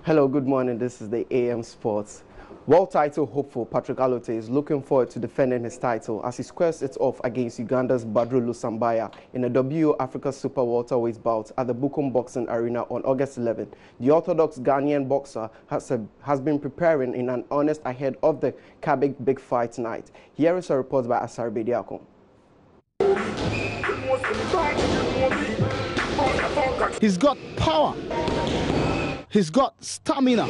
Hello, good morning. This is the AM Sports. World title hopeful Patrick Allotey is looking forward to defending his title as he squares it off against Uganda's Badru Lusambya in a WO Africa Super Welterweight bout at the Bukom Boxing Arena on August 11. The orthodox Ghanaian boxer has been preparing in an earnest ahead of the Cabic big fight night. Here is a report by Asar Bediako. He's got power. He's got stamina.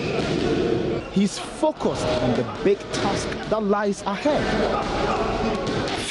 He's focused on the big task that lies ahead.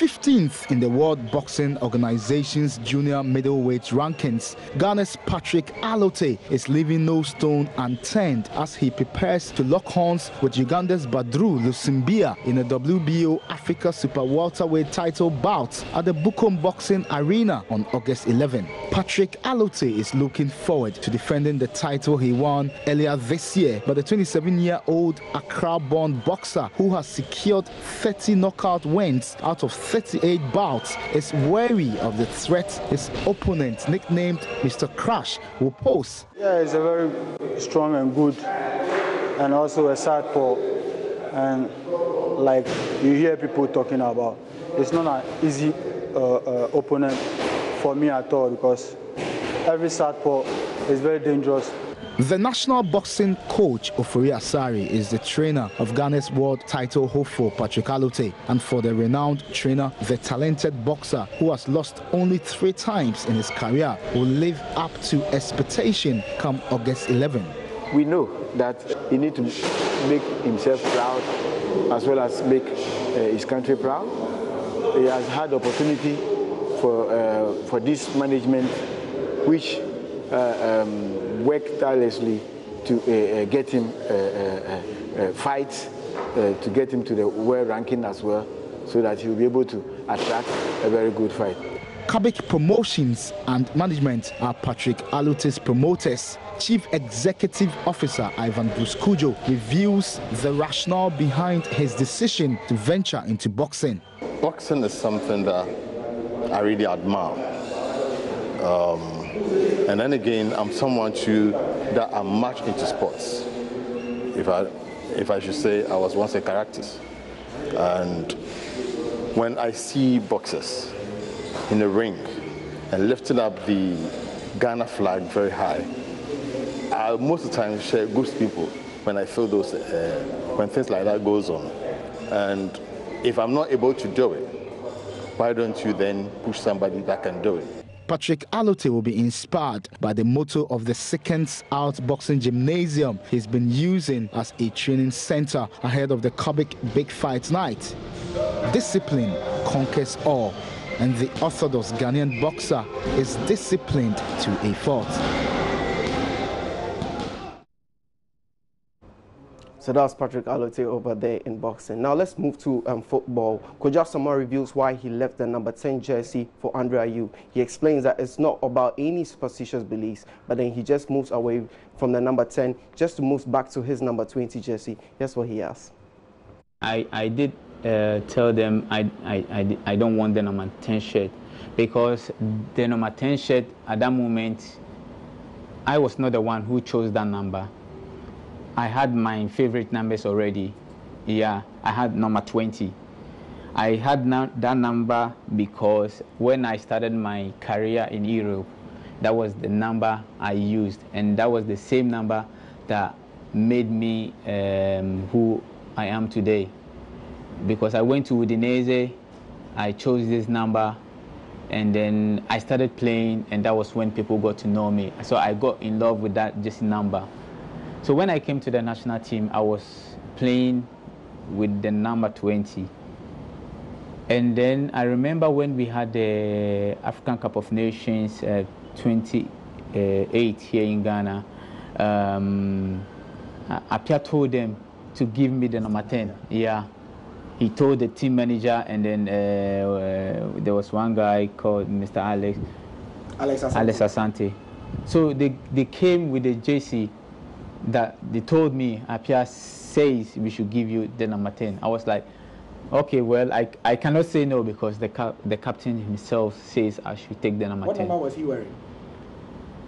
15th in the World Boxing Organization's junior middleweight rankings, Ghana's Patrick Allotey is leaving no stone unturned as he prepares to lock horns with Uganda's Badru Lusambya in a WBO Africa Super Welterweight title bout at the Bukom Boxing Arena on August 11. Patrick Allotey is looking forward to defending the title he won earlier this year, but the 27-year-old Accra-born boxer who has secured 30 knockout wins out of 38 bouts is wary of the threat his opponent, nicknamed Mr. Crash, will pose. Yeah, he's a very strong and good, and also a southpaw. And like you hear people talking about, it's not an easy opponent for me at all, because every southpaw is very dangerous. The national boxing coach, Ofori Asari, is the trainer of Ghana's world title hopeful Patrick Allotey, and for the renowned trainer, the talented boxer who has lost only 3 times in his career will live up to expectation come August 11. We know that he needs to make himself proud as well as make his country proud. He has had opportunity for this management, which worked tirelessly to get him fights, to get him to the world ranking as well, so that he will be able to attract a very good fight. Cabic Promotions and Management are Patrick Allotey's promoters. Chief Executive Officer Ivan Buskujo reveals the rationale behind his decision to venture into boxing. Boxing is something that I really admire. And then again, I'm someone too that I'm much into sports. If I should say, I was once a character. And when I see boxers in the ring and lifting up the Ghana flag very high, I most of the time share good people when I feel those, when things like that goes on. And if I'm not able to do it, why don't you then push somebody that can do it? Patrick Allotey will be inspired by the motto of the Seconds Out Boxing Gymnasium he's been using as a training center ahead of the Cabic Big Fight Night. Discipline conquers all, and the orthodox Ghanaian boxer is disciplined to a fault. So that's Patrick Allotey over there in boxing. Now let's move to football. Koja Samar reveals why he left the number 10 jersey for Andre Ayew. He explains that it's not about any superstitious beliefs, but then he just moves away from the number 10 just to move back to his number 20 jersey. Here's what he asked. I did tell them I don't want the number 10 shirt, because the number 10 shirt at that moment, I was not the one who chose that number. I had my favorite numbers already. Yeah, I had number 20. I had that number because when I started my career in Europe, that was the number I used, and that was the same number that made me who I am today. Because I went to Udinese, I chose this number, and then I started playing, and that was when people got to know me. So I got in love with that just number. So when I came to the national team, I was playing with the number 20. And then I remember when we had the African Cup of Nations 28 here in Ghana, Apia told them to give me the number 10. Yeah, he told the team manager, and then there was one guy called Mr. Alex Asante. So they came with the jersey that they told me, Apia says we should give you the number 10. I was like, okay, well, I cannot say no, because the captain himself says I should take the number 10. What number was he wearing?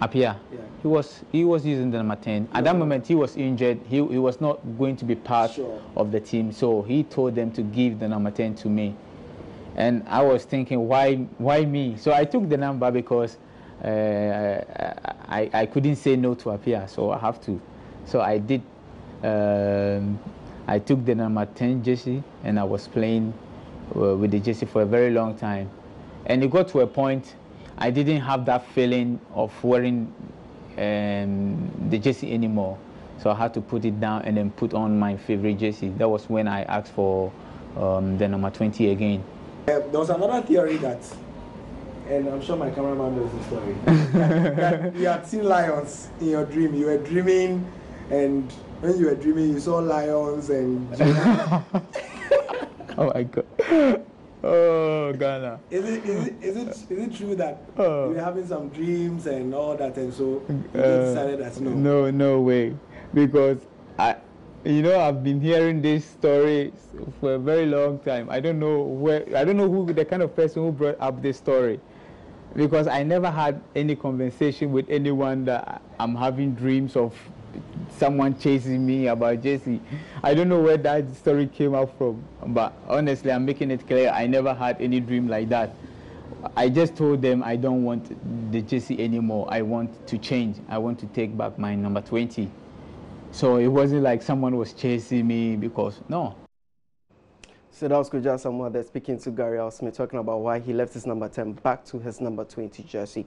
Apia. Yeah. He was using the number 10. At that moment, he was injured. He was not going to be part of the team. So he told them to give the number 10 to me. And I was thinking, why me? So I took the number because I couldn't say no to Apia, so I have to. So I did. I took the number 10 jersey, and I was playing with the jersey for a very long time. And it got to a point I didn't have that feeling of wearing the jersey anymore. So I had to put it down and then put on my favorite jersey. That was when I asked for the number 20 again. There was another theory that, and I'm sure my cameraman knows the story, that you had seen lions in your dream. You were dreaming, and when you were dreaming, you saw lions and... Oh my God. Oh, Ghana. Is it true that you were having some dreams and all that, and so you decided that no? No way. Because I've been hearing this story for a very long time. I don't know who the kind of person who brought up this story, because I never had any conversation with anyone that I'm having dreams of someone chasing me about Jesse. I don't know where that story came out from, but honestly, I'm making it clear I never had any dream like that. I just told them I don't want the Jesse anymore. I want to change. I want to take back my number 20. So it wasn't like someone was chasing me, because no. So that was Kuja Samuel there speaking to Gary Smith, talking about why he left his number 10 back to his number 20 jersey.